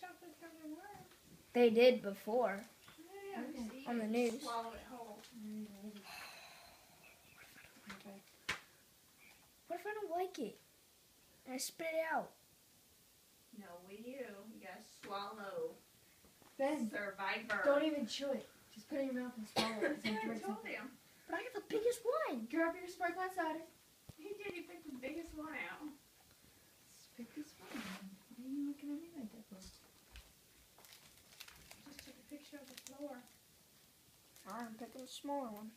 chocolate covered worm. They did before. Yeah, on the news. Swallow it whole. What if I don't like it? And I spit it out. No, you gotta swallow. Ben, Survivor. don't even chew it. Just put it in your mouth and swallow it. Yeah, I told him. But I have the biggest one. Grab your sparkling cider. He did. He picked the biggest one out. Just pick this one. Why are you looking at me like that for? Just took a picture of the floor. I'm picking a smaller one.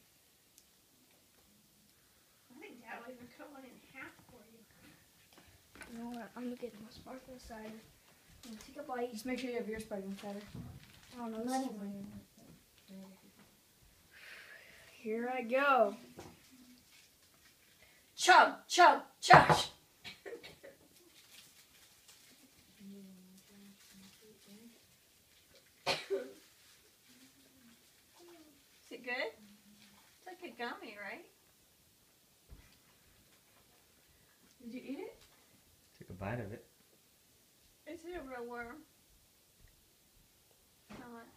I think Dad will even cut one in half for you. You know what? I'm gonna get my sparkling cider. I'm gonna take a bite. Just make sure you have your sparkling cider. I don't know. This is Here I go. Chug, chug, chug. Is it good? It's like a gummy, right? Did you eat it? Took a bite of it. Is it a real worm? Not.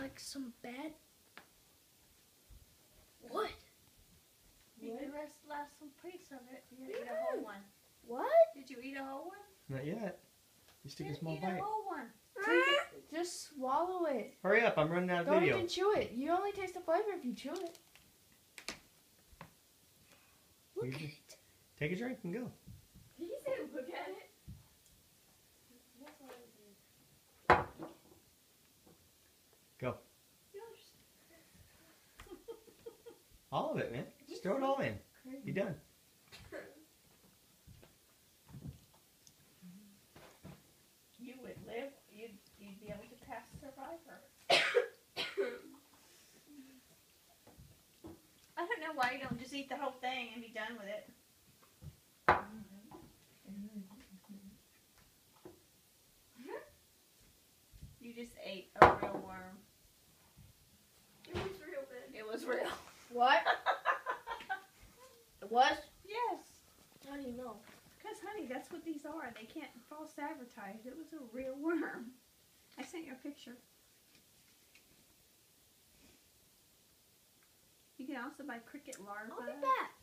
Like some bad. What? You can last some piece of it. You didn't eat a whole one. What? Did you eat a whole one? Not yet. Just took a Didn't small eat bite. a whole one. Just swallow it. Hurry up, I'm running out of Don't video. even chew it. You only taste the flavor if you chew it. Look You at just- it. Take a drink and go. He said look at it. Go. All of it, man. Just throw it all in. You're done. You would live. You'd be able to pass Survivor. I don't know why you don't just eat the whole thing and be done with it. You just ate a real worm. It was real good. It was real. What? It was? Yes. How do you know? Because, honey, that's what these are. They can't false advertise. It was a real worm. I sent you a picture. You can also buy cricket larvae. I'll be back.